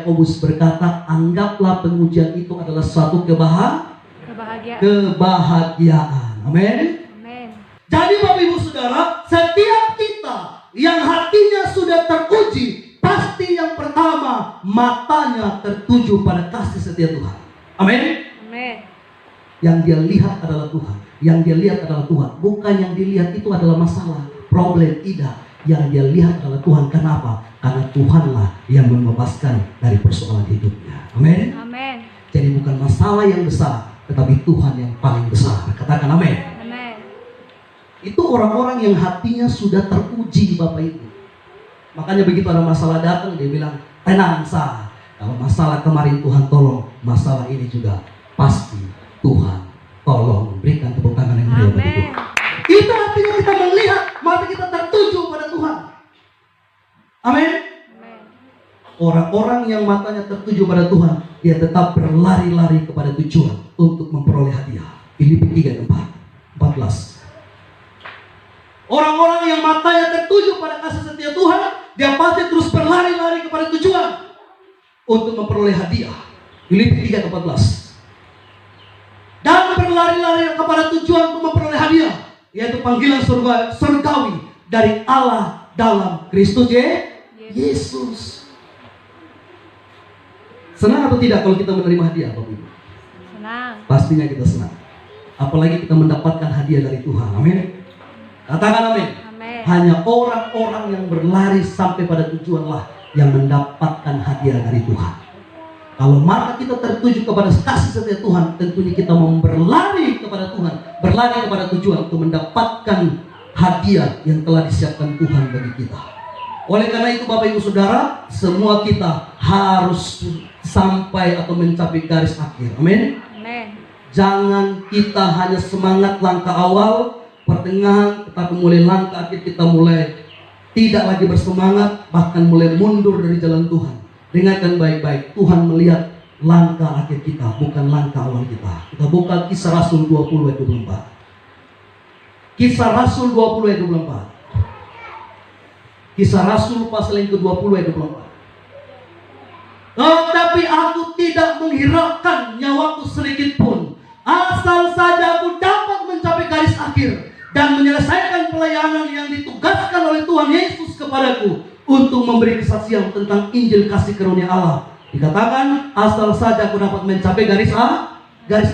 Yakobus berkata, anggaplah pengujian itu adalah suatu kebahagiaan. Amin. Jadi Bapak Ibu Saudara, setiap kita yang hatinya sudah teruji, pasti yang pertama matanya tertuju pada kasih setia Tuhan. Amin. Yang dia lihat adalah Tuhan. Yang dia lihat adalah Tuhan. Bukan yang dilihat itu adalah masalah, problem, tidak. Yang dia lihat adalah Tuhan. Kenapa? Karena Tuhanlah yang membebaskan dari persoalan hidupnya. Amin. Jadi bukan masalah yang besar, tetapi Tuhan yang paling besar. Katakan amin. Itu orang-orang yang hatinya sudah teruji, Bapak Ibu. Makanya begitu ada masalah datang, dia bilang, tenang sah. Kalau masalah kemarin Tuhan tolong, masalah ini juga pasti Tuhan tolong. Berikan tepuk tangan yang meriah, Bapak Ibu. Itu artinya kita melihat, mata kita tertuju pada Tuhan. Amin. Orang-orang yang matanya tertuju pada Tuhan, dia tetap berlari-lari kepada tujuan untuk memperoleh hadiah. Filipi 3:14. Orang-orang yang matanya tertuju pada kasih setia Tuhan, dia pasti terus berlari-lari kepada tujuan untuk memperoleh hadiah. Filipi 3:14. Dan berlari-lari kepada tujuan untuk memperoleh hadiah, yaitu panggilan surgawi dari Allah dalam Kristus Yesus. Senang atau tidak kalau kita menerima hadiah, Bapak Ibu? Senang. Pastinya kita senang. Apalagi kita mendapatkan hadiah dari Tuhan. Amin. Katakan amin. Hanya orang-orang yang berlari sampai pada tujuanlah yang mendapatkan hadiah dari Tuhan. Kalau mata kita tertuju kepada kasih setia Tuhan, tentunya kita mau berlari kepada Tuhan, berlari kepada tujuan untuk mendapatkan hadiah yang telah disiapkan Tuhan bagi kita. Oleh karena itu Bapak Ibu Saudara, semua kita harus sampai atau mencapai garis akhir. Amin. Jangan kita hanya semangat langkah awal, pertengahan, tetapi mulai langkah akhir kita mulai tidak lagi bersemangat, bahkan mulai mundur dari jalan Tuhan. Dengarkan baik-baik, Tuhan melihat langkah akhir kita, bukan langkah awal kita. Kita buka Kisah Rasul 20 ayat 24. Kisah Rasul 20 ayat 24. Kisah Rasul pasal yang ke-20 ayat 24. Tetapi aku tidak menghiraukan nyawaku sedikit pun, asal saja aku dapat mencapai garis akhir dan menyelesaikan pelayanan yang ditugaskan oleh Tuhan Yesus kepadaku untuk memberi kesaksian tentang Injil kasih karunia Allah. Dikatakan asal saja aku dapat mencapai garis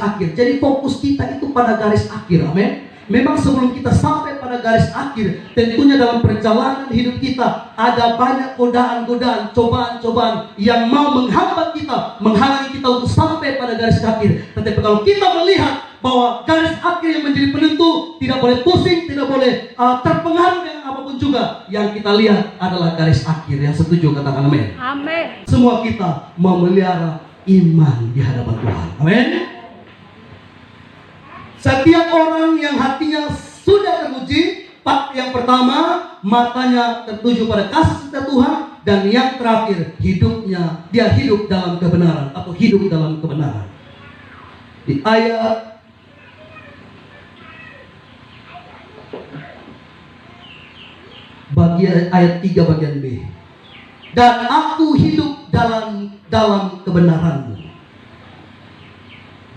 akhir. Jadi fokus kita itu pada garis akhir. Amin. Memang sebelum kita sampai pada garis akhir, tentunya dalam perjalanan hidup kita ada banyak godaan-godaan, cobaan-cobaan yang mau menghambat kita, menghalangi kita untuk sampai pada garis akhir. Tetapi kalau kita melihat bahwa garis akhir yang menjadi penentu, tidak boleh pusing, tidak boleh terpengaruh dengan apapun juga. Yang kita lihat adalah garis akhir. Yang setuju katakan amin. Amin. Semua kita memelihara iman di hadapan Tuhan. Amin. Setiap orang yang hatinya sudah teruji, yang pertama matanya tertuju pada kasih setia Tuhan, dan yang terakhir hidupnya dia hidup dalam kebenaran atau hidup dalam kebenaran. Di ayat ayat 3 bagian B. Dan aku hidup dalam kebenaranmu.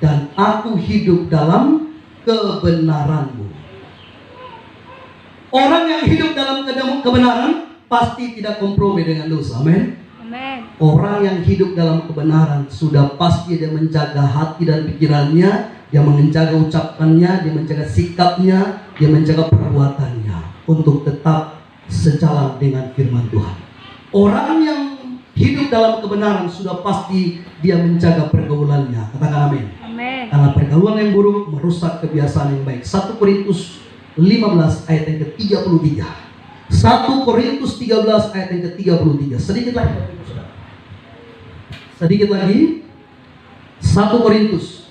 Dan aku hidup dalam kebenaranmu. Orang yang hidup dalam kebenaran pasti tidak kompromi dengan dosa. Amin. Orang yang hidup dalam kebenaran sudah pasti dia menjaga hati dan pikirannya, dia menjaga ucapannya, dia menjaga sikapnya, dia menjaga perbuatannya untuk tetap sejalan dengan firman Tuhan. Orang yang hidup dalam kebenaran sudah pasti dia menjaga pergaulannya. Katakan amin. Karena pergaulan yang buruk merusak kebiasaan yang baik. 1 Korintus 15 ayat yang ke-33. 1 Korintus 13 ayat yang ke-33. Sedikit lagi. 1 Korintus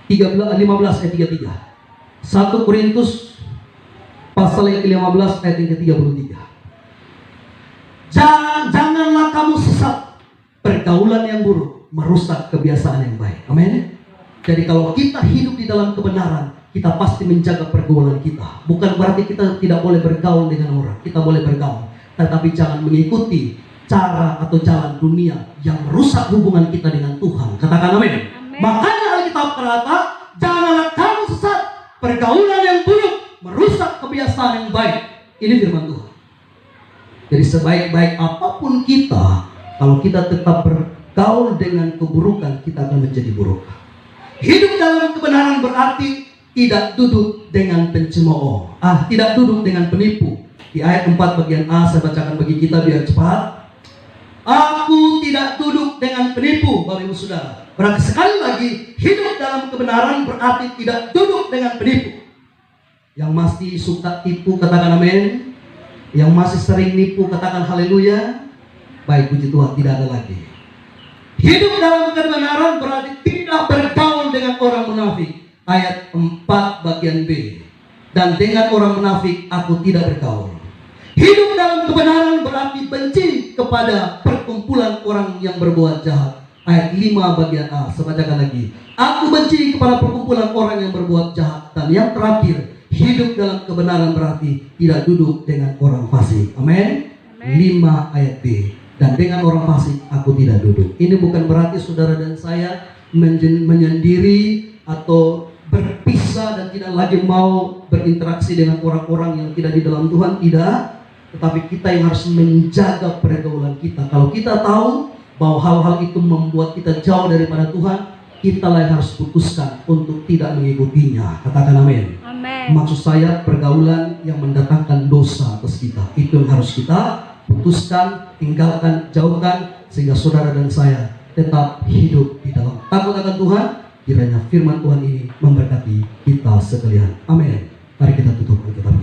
15 ayat 33. 1 Korintus pasal yang ke-15 ayat yang ke-33. Janganlah kamu sesat. Pergaulan yang buruk merusak kebiasaan yang baik. Amin. Jadi kalau kita hidup di dalam kebenaran, kita pasti menjaga pergaulan kita. Bukan berarti kita tidak boleh bergaul dengan orang. Kita boleh bergaul, tetapi jangan mengikuti cara atau jalan dunia yang merusak hubungan kita dengan Tuhan. Katakan amin. Makanya Alkitab berkata, janganlah kamu sesat, pergaulan yang buruk merusak kebiasaan yang baik. Ini firman Tuhan. Jadi sebaik-baik apapun kita, kalau kita tetap bergaul dengan keburukan, kita akan menjadi buruk. Hidup dalam kebenaran berarti tidak duduk dengan pencemooh, tidak duduk dengan penipu. Di ayat 4 bagian A, saya bacakan bagi kita biar cepat. Aku tidak duduk dengan penipu, Bapak Ibu Saudara. Berarti sekali lagi, hidup dalam kebenaran berarti tidak duduk dengan penipu. Yang masih suka tipu, katakan amin. Yang masih sering nipu, katakan haleluya. Baik, puji Tuhan, tidak ada lagi. Hidup dalam kebenaran berarti tidak bergaul dengan orang munafik. Ayat 4 bagian B. Dan dengan orang munafik aku tidak bergaul. Hidup dalam kebenaran berarti benci kepada perkumpulan orang yang berbuat jahat. Ayat 5 bagian A, saya bacakan lagi. Aku benci kepada perkumpulan orang yang berbuat jahat. Dan yang terakhir, hidup dalam kebenaran berarti tidak duduk dengan orang fasik. Amin. 5 ayat B. Dan dengan orang fasik aku tidak duduk. Ini bukan berarti saudara dan saya menyendiri atau berpisah dan tidak lagi mau berinteraksi dengan orang-orang yang tidak di dalam Tuhan. Tidak. Tetapi kita yang harus menjaga pergaulan kita. Kalau kita tahu bahwa hal-hal itu membuat kita jauh daripada Tuhan, kita yang harus putuskan untuk tidak mengikutinya. Katakan amin. Maksud saya pergaulan yang mendatangkan dosa atas kita, itu yang harus kita putuskan, tinggalkan, jauhkan, sehingga saudara dan saya tetap hidup di dalam takut akan Tuhan. Kiranya firman Tuhan ini memberkati kita sekalian. Amin. Mari kita tutup Alkitab.